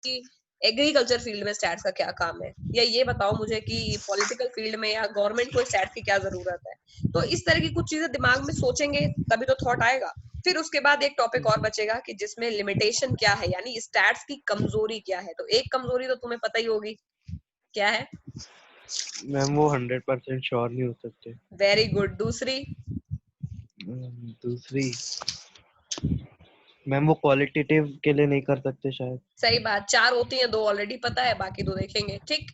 कि agriculture field में stats का क्या काम है, या ये बताओ मुझे कि पॉलिटिकल फील्ड में या गवर्नमेंट को स्टैट्स की क्या जरूरत है। तो इस तरह की कुछ चीजें दिमाग में सोचेंगे तभी तो थॉट आएगा। फिर उसके बाद एक टॉपिक और बचेगा कि जिसमें लिमिटेशन क्या है, यानी स्टैट्स की कमजोरी क्या है। तो एक कमजोरी तो तुम्हें पता ही होगी, क्या है? मैम वो 100% श्योर नहीं हो सकते। Very good. दूसरी? दूसरी मैम वो क्वालिटेटिव के लिए नहीं कर सकते शायद। सही बात। 4 होती हैं, 2 ऑलरेडी पता है, बाकी 2 देखेंगे। ठीक,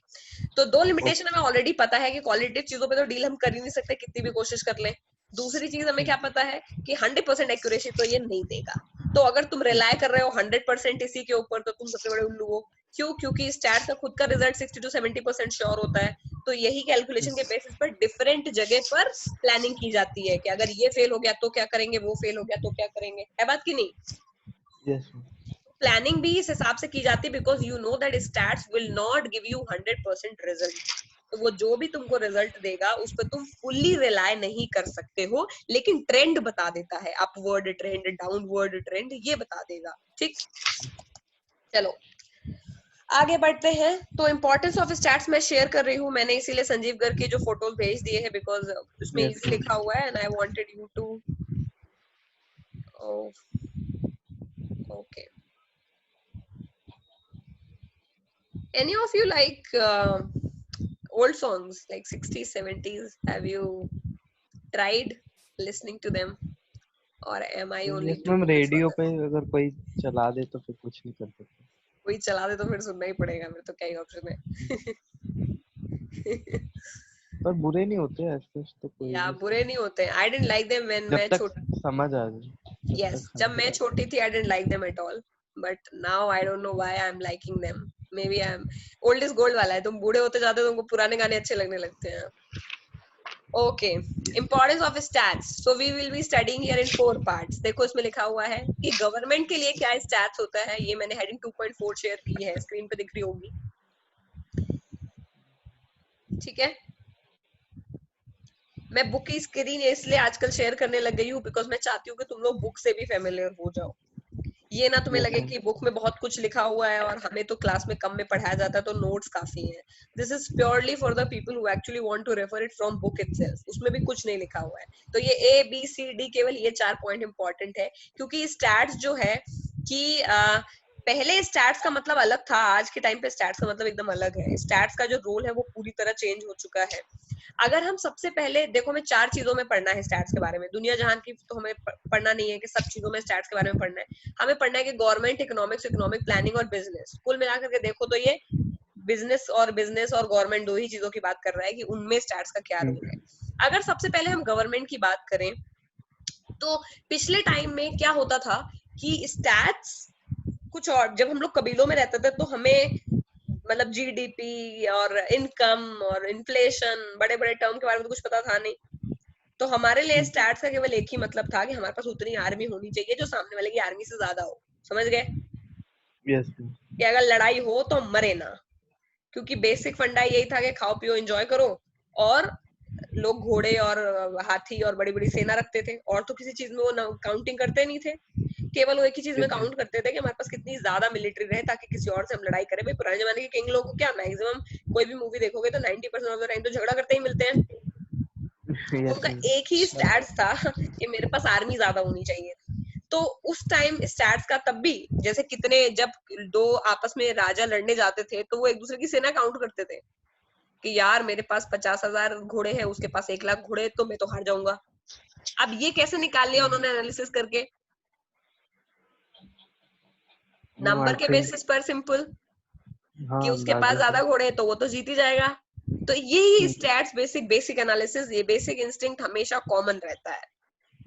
तो 2 लिमिटेशन हमें ऑलरेडी पता है कि क्वालिटेटिव चीजों पे तो डील हम कर ही नहीं सकते कितनी भी कोशिश कर लें। दूसरी चीज हमें क्या पता है कि 100% एक्यूरेसी तो ये नहीं देगा। तो अगर तुम रिलाय कर रहे हो 100% इसी के ऊपर, तो तुम सबसे बड़े उल्लू हो। क्यों? क्योंकि स्टैट का खुद का रिजल्ट 60 to 70% श्योर होता है। तो यही कैलकुलेशन के बेसिस पर डिफरेंट जगह पर प्लानिंग की जाती है कि अगर ये फेल हो गया तो क्या करेंगे, वो फेल हो गया तो क्या करेंगे। है बात की नहीं? यस। प्लानिंग भी इस हिसाब से की जाती है because you know that stats will not give you 100% result. तो वो जो भी तुमको रिजल्ट देगा उस पर तुम फुल्ली रिलाय नहीं कर सकते हो, लेकिन ट्रेंड बता देता है, अपवर्ड ट्रेंड, डाउनवर्ड ट्रेंड, ये बता देगा। ठीक, चलो आगे बढ़ते हैं। तो इंपॉर्टेंस ऑफ स्टैट्स मैं शेयर कर रही हूँ, मैंने इसीलिए संजीव गर्ग की जो फोटोज भेज दिए हैं बिकॉज उसमें यस इजी लिखा हुआ है and I wanted you to. Okay, any of you like old songs like 60s 70s? Have you tried listening to them or am I only yes too ma'am, old for radio them? पे अगर कोई चला दे तो फिर कुछ नहीं कर सकते। कोई चला दे तो फिर सुनना ही पड़ेगा, फिर तो क्या ही ऑप्शन है। पर बुरे नहीं होते ऐसे तो कोई या भी, बुरे नहीं होते। आई डिडंट लाइक देम व्हेन जब मैं तक छोटी। समझ आ जाए, जब यस, तक जब समझ मैं आ छोटी थी I didn't like them at all, but now I don't know why I am liking them. Maybe I am old is gold वाला है, तुम बूढ़े होते जाते हो तुमको पुराने गाने अच्छे लगने लगते हैं। Okay, importance of stats. So we will be studying here in 4 parts. देखो इसमें लिखा हुआ है कि गवर्नमेंट के लिए क्या स्टैट्स होता है। ये मैंने हेडिंग 2.4 शेयर की है, स्क्रीन पे दिख रही होगी। ठीक है, मैं बुक की स्क्रीन इसलिए आजकल शेयर करने लग गई हूँ बिकॉज मैं चाहती हूँ कि तुम लोग बुक से भी फेमिलियर हो जाओ। ये ना तुम्हें यस लगे मैम। कि बुक में बहुत कुछ लिखा हुआ है और हमें तो क्लास में कम में पढ़ाया जाता है तो नोट्स काफी हैं। This is purely for the people who actually want to refer it from book itself. उसमें भी कुछ नहीं लिखा हुआ है। तो ये ए बी सी डी केवल ये 4 पॉइंट इंपॉर्टेंट है, क्योंकि स्टैट्स जो है कि पहले स्टैट्स का मतलब अलग था, आज के टाइम पे स्टैट्स का मतलब एकदम अलग है। स्टैट्स का जो रोल है वो पूरी तरह चेंज हो चुका है। अगर हम सबसे पहले देखो, हमें 4 चीजों में पढ़ना है स्टैट्स के बारे में। दुनिया जहान की तो हमें पढ़ना नहीं है कि सब चीजों में स्टैट्स के बारे में पढ़ना है। हमें पढ़ना है कि गवर्नमेंट, इकोनॉमिक्स, इकोनॉमिक प्लानिंग और बिजनेस। कुल मिलाकर के देखो तो ये बिजनेस और गवर्नमेंट दो ही चीजों की बात कर रहा है कि उनमें स्टैट्स का क्या रोल है। अगर सबसे पहले हम गवर्नमेंट की बात करें तो पिछले टाइम में क्या होता था कि स्टैट्स कुछ और, जब हम लोग कबीलों में रहते थे तो हमें मतलब जीडीपी और इनकम और इन्फ्लेशन, बड़े बड़े टर्म के बारे में तो कुछ पता था नहीं। तो हमारे लिए स्टैट्स का केवल एक ही मतलब था कि हमारे पास उतनी आर्मी होनी चाहिए जो सामने वाले की आर्मी से ज्यादा हो। समझ गए? यस कि अगर लड़ाई हो तो मरे ना, क्योंकि बेसिक फंडा यही था कि खाओ पियो एंजॉय करो। और लोग घोड़े और हाथी और बड़ी बड़ी सेना रखते थे, और तो किसी चीज में वो काउंटिंग करते नहीं थे। केवल वो एक ही चीज में काउंट करते थे कि हमारे पास कितनी ज्यादा मिलिट्री रहे ताकि किसी और से हम लड़ाई करें। भाई पुराने जमाने के किंग लोग को क्या, मैक्सिमम कोई भी मूवी देखोगे तो 90% ऑफ द टाइम तो झगड़ा करते ही मिलते हैं। यस उनका एक ही स्टैट्स था कि मेरे पास आर्मी ज्यादा होनी चाहिए। तो उस टाइम स्टैट्स का तब भी, जैसे कितने, जब दो आपस में राजा लड़ने जाते थे तो वो एक दूसरे की सेना काउंट करते थे कि यार मेरे पास 50,000 घोड़े हैं, उसके पास 1 लाख घोड़े, तो मैं तो हार जाऊंगा। अब ये कैसे निकाल लिया उन्होंने एनालिसिस करके? नंबर के आर्टिल। बेसिस पर, सिंपल, हाँ कि उसके पास अंदाजे से। ज्यादा घोड़े हैं तो वो तो जीत ही जाएगा। तो यही स्टैट्स, बेसिक एनालिसिस, ये बेसिक इंस्टिंक्ट हमेशा कॉमन रहता है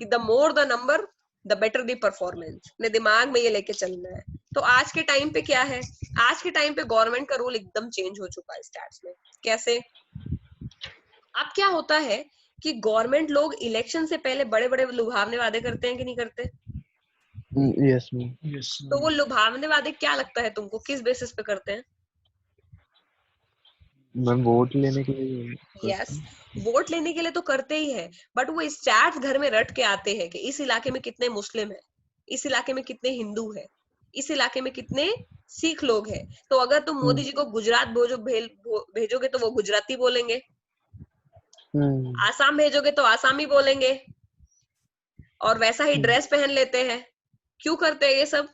कि the more the number the better the performance. अपने दिमाग में ये लेके चलना है। तो आज के टाइम पे क्या है, आज के टाइम पे गवर्नमेंट का रोल एकदम चेंज हो चुका है स्टैट्स में। कैसे? अब क्या होता है कि गवर्नमेंट लोग इलेक्शन से पहले बड़े बड़े लुभावने वादे करते हैं कि नहीं करते? Yes ma'am. तो वो लुभावने वादे क्या लगता है तुमको, किस बेसिस पे करते हैं? मैम वोट लेने के लिए यस, करते हैं। वोट लेने के लिए तो करते ही है, बट वो स्टैट्स घर में रट के आते हैं कि इस इलाके में कितने मुस्लिम है, इस इलाके में कितने हिंदू है, इस इलाके में कितने सिख लोग हैं। तो अगर तुम मोदी जी को गुजरात भेजोगे तो वो गुजराती बोलेंगे, आसाम भेजोगे तो आसामी बोलेंगे, और वैसा ही ड्रेस पहन लेते हैं। क्यों करते हैं ये सब?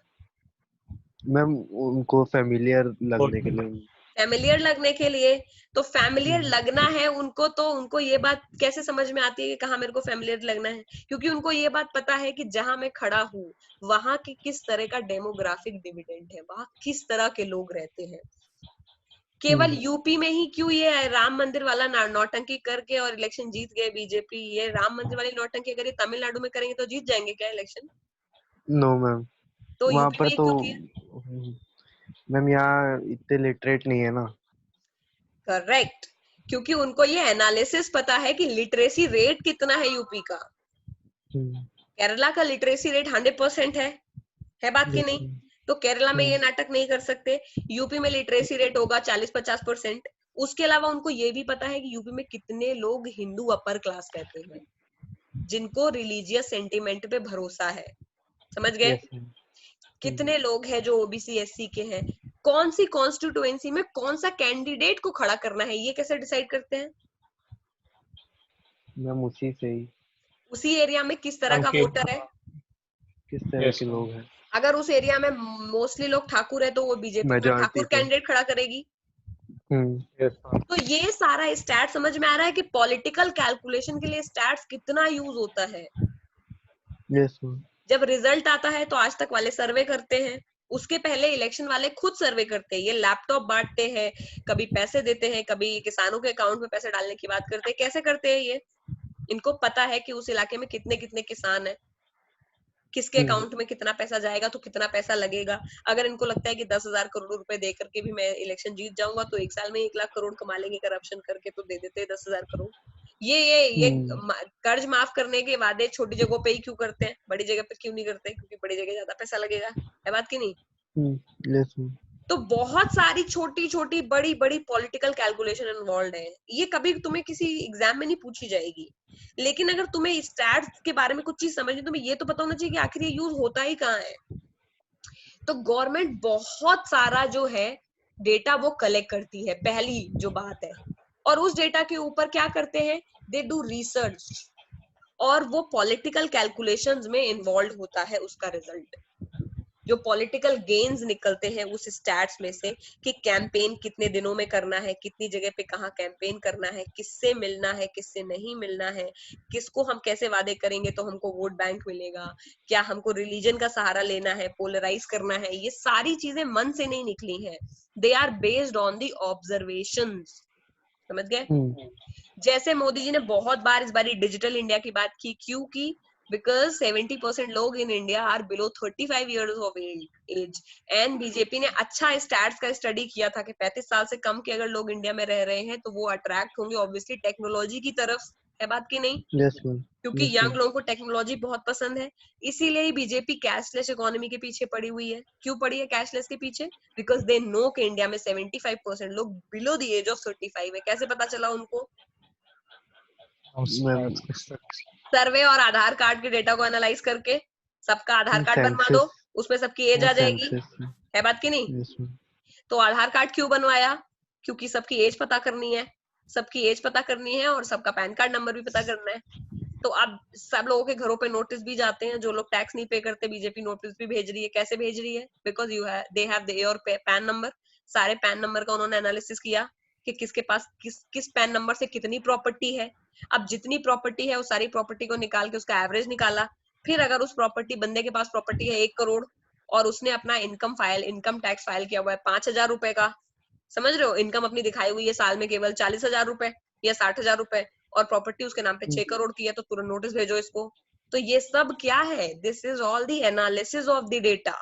मैम उनको फेमिलियर लगने के लिए। फैमिलियर लगने के लिए। तो फैमिलियर लगना है उनको, तो उनको ये बात कैसे समझ में आती है कि कहाँ मेरे को फैमिलियर लगना है? क्योंकि उनको ये बात पता है कि जहां मैं खड़ा हूँ वहां की किस तरह का डेमोग्राफिक डिविडेंड है, वहां किस तरह के लोग रहते हैं। केवल यूपी में ही क्यों ये राम मंदिर वाला नौटंकी करके और इलेक्शन जीत गए बीजेपी? ये राम मंदिर वाली नौटंकी अगर ये तमिलनाडु में करेंगे तो जीत जाएंगे क्या इलेक्शन? नो मैम, तो वहाँ यूपी पर में ही तो क्यों किया? मैम यहाँ इतने लिटरेट नहीं है ना। करेक्ट, क्योंकि उनको ये एनालिसिस पता है कि लिटरेसी रेट कितना है यूपी का। केरला का लिटरेसी रेट 100% है बात की नहीं? तो केरला में ये नाटक नहीं कर सकते। यूपी में लिटरेसी रेट होगा 40-50%। उसके अलावा उनको ये भी पता है कि यूपी में कितने लोग हिंदू अपर क्लास रहते हैं जिनको रिलीजियस सेंटिमेंट पे भरोसा है। समझ गए? कितने लोग हैं जो ओबीसी एससी के हैं, कौन सी कॉन्स्टिट्यूएंसी में कौन सा कैंडिडेट को खड़ा करना है, ये कैसे डिसाइड करते हैं? मैम उसी से ही उसी एरिया में किस तरह का वोटर है, किस तरह के लोग हैं। अगर उस एरिया में मोस्टली लोग ठाकुर है तो वो बीजेपी अपना मेजॉरिटी ठाकुर पे। कैंडिडेट खड़ा करेगी। तो ये सारा स्टैट समझ में आ रहा है कि पॉलिटिकल कैलकुलेशन के लिए स्टैट्स कितना यूज होता है। यस। जब रिजल्ट आता है तो आज तक वाले सर्वे करते हैं, उसके पहले इलेक्शन वाले खुद सर्वे करते हैं। ये लैपटॉप बांटते हैं, कभी पैसे देते हैं, कभी किसानों के अकाउंट में पैसे डालने की बात करते हैं। कैसे करते हैं ये? इनको पता है कि उस इलाके में कितने कितने किसान है, किसके अकाउंट में कितना पैसा जाएगा तो कितना पैसा लगेगा। अगर इनको लगता है कि 10,000 करोड़ रुपए दे करके भी मैं इलेक्शन जीत जाऊंगा तो एक साल में 1 लाख करोड़ कमा लेंगे करप्शन करके, तो दे देते हैं 10,000 करोड़। ये कर्ज माफ करने के वादे छोटी जगहों पे ही क्यों करते हैं, बड़ी जगह पे क्यों नहीं करते? क्योंकि बड़ी जगह ज्यादा पैसा लगेगा, है बात की नहीं? यस। तो बहुत सारी छोटी छोटी बड़ी बड़ी पॉलिटिकल कैलकुलेशन इन्वॉल्व है। ये कभी तुम्हें किसी एग्जाम में नहीं पूछी जाएगी, लेकिन अगर तुम्हें स्टैट्स के बारे में कुछ चीज समझनी, तुम्हें ये तो पता होना चाहिए कि आखिर ये यूज होता ही कहाँ है। तो गवर्नमेंट बहुत सारा जो है डेटा वो कलेक्ट करती है, पहली जो बात है, और उस डेटा के ऊपर क्या करते हैं, दे डू रिसर्च, और वो पॉलिटिकल कैलकुलेशंस में इन्वॉल्व होता है उसका रिजल्ट। जो पॉलिटिकल गेन्स निकलते हैं उस स्टैट्स में से कि कैंपेन कितने दिनों में करना है, कितनी जगह पे कहाँ कैंपेन करना है, किससे मिलना है, किससे नहीं मिलना है, किसको हम कैसे वादे करेंगे तो हमको वोट बैंक मिलेगा, क्या हमको रिलीजन का सहारा लेना है, पोलराइज करना है, ये सारी चीजें मन से नहीं निकली हैं। They are based on the observations. समझ गए? जैसे मोदी जी ने बहुत बार इस बारी डिजिटल इंडिया की बात की, क्यों की? बिकॉज 70% लोग in India are below 35 years of age, and BJP ने अच्छा स्टैट्स का स्टडी किया था कि 35 साल से कम के अगर लोग इंडिया में रह रहे हैं तो वो अट्रैक्ट होंगे ऑब्वियसली टेक्नोलॉजी की तरफ, है बात की नहीं? Yes ma'am. क्योंकि यंग लोगों को टेक्नोलॉजी बहुत पसंद है। इसीलिए ही बीजेपी कैशलेस इकोनॉमी के पीछे पड़ी हुई है। क्यों पड़ी है कैशलेस के पीछे? बिकॉज दे नो कि इंडिया में 75% लोग बिलो द एज ऑफ 35 है। कैसे पता चला उनको? सर्वे और आधार कार्ड के डेटा को एनालाइज करके। सबका आधार कार्ड बनवा दो, उसमें सबकी एज आ जाएगी, है बात की नहीं? तो आधार कार्ड क्यों बनवाया? क्योंकि सबकी एज पता करनी है, सबकी एज पता करनी है और सबका पैन कार्ड नंबर भी पता करना है। तो अब सब लोगों के घरों पे नोटिस भी जाते हैं, जो लोग टैक्स नहीं पे करते बीजेपी नोटिस भी भेज रही है। कैसे भेज रही है? Because they have your pan number. सारे पैन नंबर का उन्होंने एनालिसिस किया कि किसके पास किस पैन नंबर से कितनी प्रॉपर्टी है। अब जितनी प्रॉपर्टी है उस सारी प्रॉपर्टी को निकाल के उसका एवरेज निकाला। फिर अगर उस प्रॉपर्टी बंदे के पास प्रॉपर्टी है 1 करोड़ और उसने अपना इनकम टैक्स फाइल किया हुआ है 5,000 रुपए का, समझ रहे हो, इनकम अपनी दिखाई हुई है साल में केवल 40,000 रुपए या 60,000 रुपए, और प्रॉपर्टी उसके नाम पे 6 करोड़ की है, तो तुरंत नोटिस भेजो इसको। तो ये सब क्या है? This is all the analysis of the data.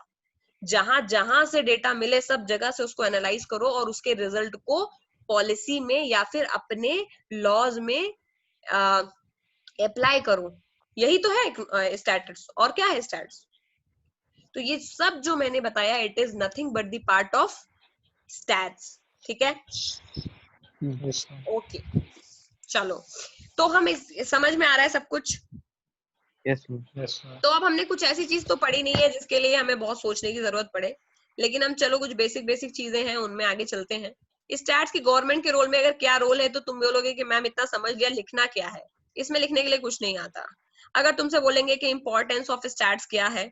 जहां जहां से डेटा मिले सब जगह से उसको एनालाइज करो और उसके रिजल्ट को पॉलिसी में या फिर अपने लॉज में अप्लाई करो। यही तो है स्टैट्स। और क्या है स्टैट्स? तो ये सब जो मैंने बताया it is nothing but the part of stats. ठीक है? ओके, चलो। तो हम समझ में आ रहा है सब कुछ? Yes ma'am. Yes ma'am. तो अब हमने कुछ ऐसी चीज तो पढ़ी नहीं है जिसके लिए हमें बहुत सोचने की जरूरत पड़े, लेकिन हम चलो कुछ बेसिक चीजें हैं उनमें आगे चलते हैं। स्टैट्स की गवर्नमेंट के रोल में अगर क्या रोल है तो तुम बोलोगे कि मैम इतना समझ लिया, लिखना क्या है? इसमें लिखने के लिए कुछ नहीं आता। अगर तुमसे बोलेंगे कि इंपॉर्टेंस ऑफ स्टैट्स क्या है,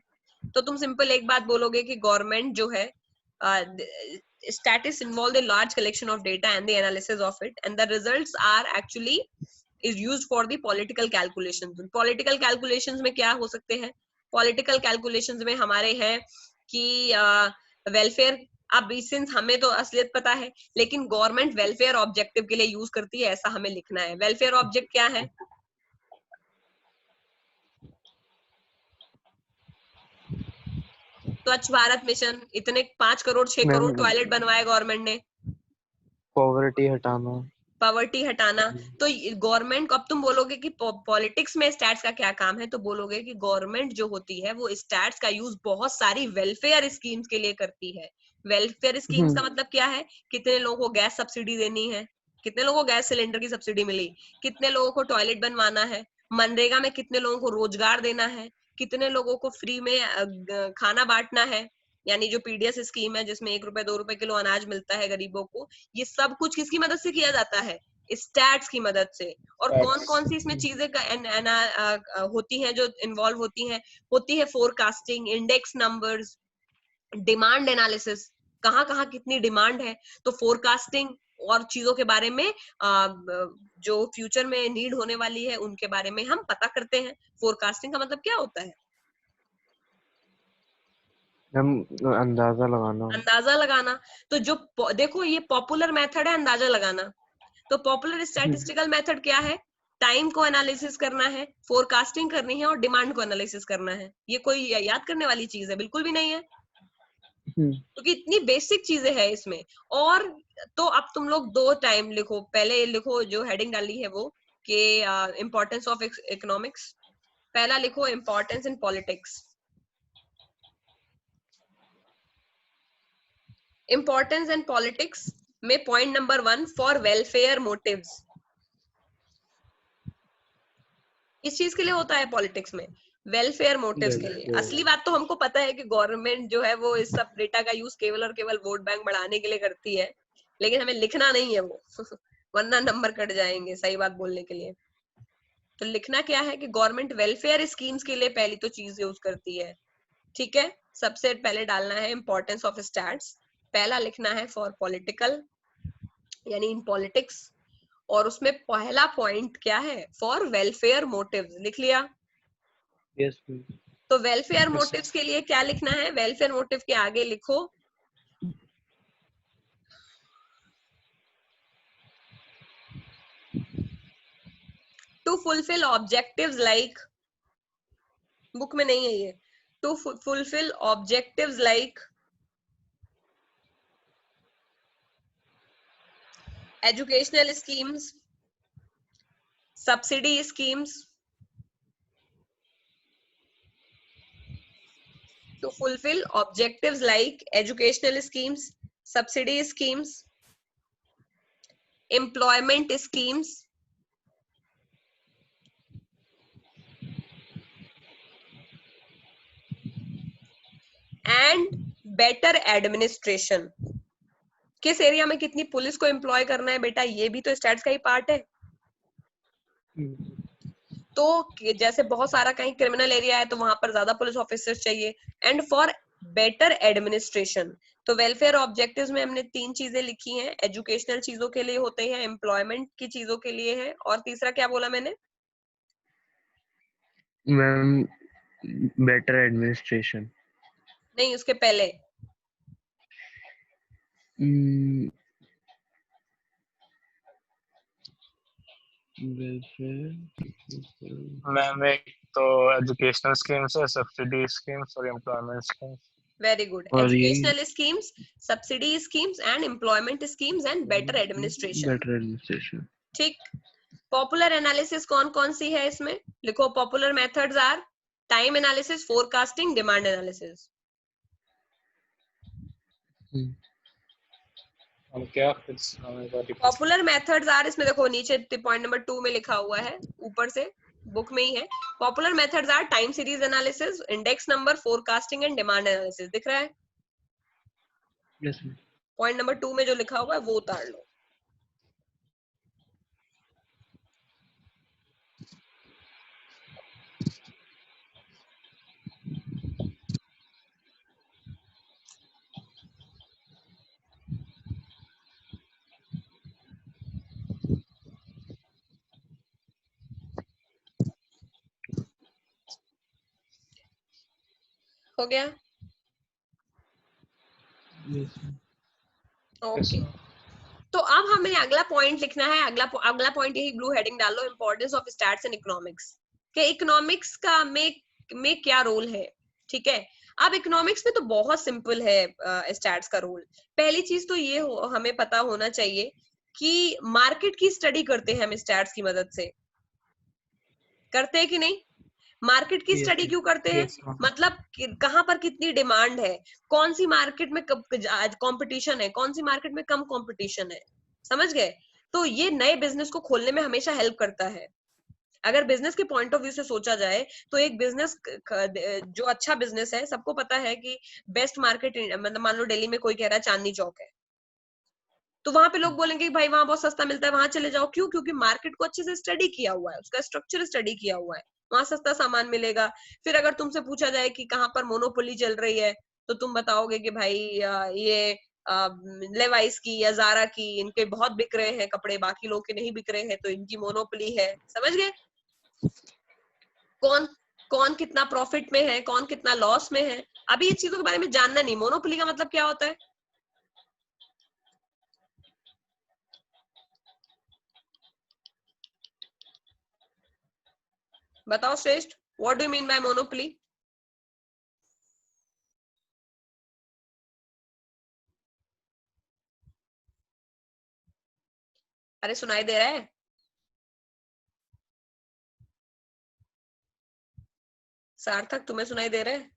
तो तुम सिंपल एक बात बोलोगे कि गवर्नमेंट जो है, statistics involve the large collection of data and the analysis of it, and the results are actually is used for the political calculations. Political calculations में क्या हो सकते हैं? Political calculations में हमारे हैं कि वेलफेयर, अब सिंस हमें तो असलियत पता है, लेकिन गवर्नमेंट वेलफेयर ऑब्जेक्टिव के लिए यूज करती है, ऐसा हमें लिखना है। वेलफेयर ऑब्जेक्ट क्या है? स्वच्छ भारत मिशन, इतने 5 करोड़ 6 करोड़ मैम टॉयलेट बनवाए गवर्नमेंट ने। पॉवर्टी हटाना। पॉवर्टी हटाना। तो गवर्नमेंट, अब तुम बोलोगे कि पॉलिटिक्स में स्टैट्स का क्या काम है, तो बोलोगे कि गवर्नमेंट जो होती है वो स्टैट्स का यूज बहुत सारी वेलफेयर स्कीम्स के लिए करती है। वेलफेयर स्कीम्स का मतलब क्या है? कितने लोगों को गैस सब्सिडी देनी है, कितने लोगों को गैस सिलेंडर की सब्सिडी मिली, कितने लोगों को टॉयलेट बनवाना है, मनरेगा में कितने लोगों को रोजगार देना है, कितने लोगों को फ्री में खाना बांटना है, यानी जो पीडीएस स्कीम है जिसमें 1 रुपए 2 रुपए किलो अनाज मिलता है गरीबों को। ये सब कुछ किसकी मदद से किया जाता है? स्टैट्स की मदद से। और कौन कौन सी इसमें चीजें होती हैं जो इन्वॉल्व होती है forecasting, index numbers, demand analysis, कहाँ कहाँ कितनी डिमांड है, तो फोरकास्टिंग और चीजों के बारे में, जो फ्यूचर में नीड होने वाली है उनके बारे में हम पता करते हैं। फोरकास्टिंग का मतलब क्या होता है? हम अंदाजा लगाना। अंदाजा लगाना। तो जो देखो ये पॉपुलर मेथड है अंदाजा लगाना। तो पॉपुलर स्टैटिस्टिकल मेथड क्या है? टाइम को एनालिसिस करना है, फोरकास्टिंग करनी है और डिमांड को एनालिसिस करना है। ये कोई याद करने वाली चीज है? बिल्कुल भी नहीं है, क्योंकि इतनी बेसिक चीजें हैं इसमें। और तो अब तुम लोग 2 टाइम लिखो, पहले लिखो जो हेडिंग डाली है वो कि इम्पोर्टेंस ऑफ इकोनॉमिक्स। पहला लिखो importance in politics. Importance in politics में point number 1, for welfare motives. इस चीज के लिए होता है पॉलिटिक्स में, वेलफेयर मोटिव्स के लिए। असली बात तो हमको पता है कि गवर्नमेंट जो है वो इस सब डेटा का यूज केवल और केवल वोट बैंक बढ़ाने के लिए करती है, लेकिन हमें लिखना नहीं है वो वरना नंबर कट जाएंगे सही बात बोलने के लिए। तो लिखना क्या है कि गवर्नमेंट वेलफेयर स्कीम्स के लिए पहली तो चीज यूज करती है। ठीक है, सबसे पहले डालना है इंपॉर्टेंस ऑफ स्टैट्स, पहला लिखना है फॉर पॉलिटिकल यानी इन पॉलिटिक्स, और उसमें पहला पॉइंट क्या है? For welfare motives. लिख लिया? यस। तो वेलफेयर मोटिव्स के लिए क्या लिखना है? वेलफेयर मोटिव के आगे लिखो to fulfil objectives like, book में नहीं है ये, to fulfil objectives like educational schemes, subsidy schemes, to fulfill objectives like educational schemes, subsidy schemes, employment schemes, and better administration। किस एरिया में कितनी पुलिस को एम्प्लॉय करना है बेटा, ये भी तो स्टैट्स का ही पार्ट है। तो जैसे बहुत सारा कहीं क्रिमिनल एरिया है तो वहां पर ज्यादा पुलिस ऑफिसर्स चाहिए। एंड फॉर बेटर एडमिनिस्ट्रेशन, तो वेलफेयर ऑब्जेक्टिव्स में हमने 3 चीजें लिखी हैं, एजुकेशनल चीजों के लिए होते हैं, एम्प्लॉयमेंट की चीजों के लिए है, और तीसरा क्या बोला मैंने? Ma'am better administration. नहीं, उसके पहले मैम एक तो एजुकेशनल स्कीम्स है, सब्सिडी स्कीम्स और एम्प्लॉयमेंट स्कीम्स। Very good. और ये educational schemes, subsidy schemes and employment schemes and better administration. Better administration. ठीक। पॉपुलर एनालिसिस कौन कौन सी है इसमें? लिखो popular methods are time analysis, forecasting, demand analysis. हम क्या पॉपुलर मेथड्स आर, इसमें देखो नीचे पॉइंट नंबर 2 में लिखा हुआ है ऊपर से, बुक में ही है। Popular methods are time series analysis, index number, forecasting and demand analysis. दिख रहा है? Yes ma'am. पॉइंट नंबर 2 में जो लिखा हुआ है वो उतार लो। हो गया? Yes ma'am. ओके, तो अब हमें अगला पॉइंट लिखना है। अगला पॉइंट यही ब्लू हेडिंग डाल लो, importance of stats in economics. के इकोनॉमिक्स का में क्या रोल है, ठीक है? अब इकोनॉमिक्स में तो बहुत सिंपल है स्टैट्स का रोल। पहली चीज तो ये हमें पता होना चाहिए कि मार्केट की स्टडी करते हैं हम स्टैट्स की मदद से, करते हैं कि नहीं? मार्केट की स्टडी क्यों करते हैं? Yes ma'am. मतलब कहाँ पर कितनी डिमांड है, कौन सी मार्केट में कंपटीशन है, कौन सी मार्केट में कम कंपटीशन है, समझ गए? तो ये नए बिजनेस को खोलने में हमेशा हेल्प करता है। अगर बिजनेस के पॉइंट ऑफ व्यू से सोचा जाए तो एक बिजनेस जो अच्छा बिजनेस है, सबको पता है कि बेस्ट मार्केट, मतलब मान लो दिल्ली में कोई कह रहा है चांदनी चौक है, तो वहां पे लोग बोलेंगे कि भाई वहां बहुत सस्ता मिलता है, वहां चले जाओ। क्यों? क्योंकि मार्केट को अच्छे से स्टडी किया हुआ है, उसका स्ट्रक्चर स्टडी किया हुआ है, वहां सस्ता सामान मिलेगा। फिर अगर तुमसे पूछा जाए कि कहाँ पर मोनोपोली चल रही है, तो तुम बताओगे कि भाई ये लेवाइस की या जारा की, इनके बहुत बिक रहे हैं कपड़े, बाकी लोग के नहीं बिक रहे हैं, तो इनकी मोनोपोली है। समझ गए? कौन कौन कितना प्रॉफिट में है, कौन कितना लॉस में है, अभी ये चीजों के बारे में जानना नहीं। मोनोपोली का मतलब क्या होता है? बताओ श्रेष्ठ, what do you mean by monopoly? अरे सुनाई दे रहा है? सार्थक, तुम्हें सुनाई दे रहा है?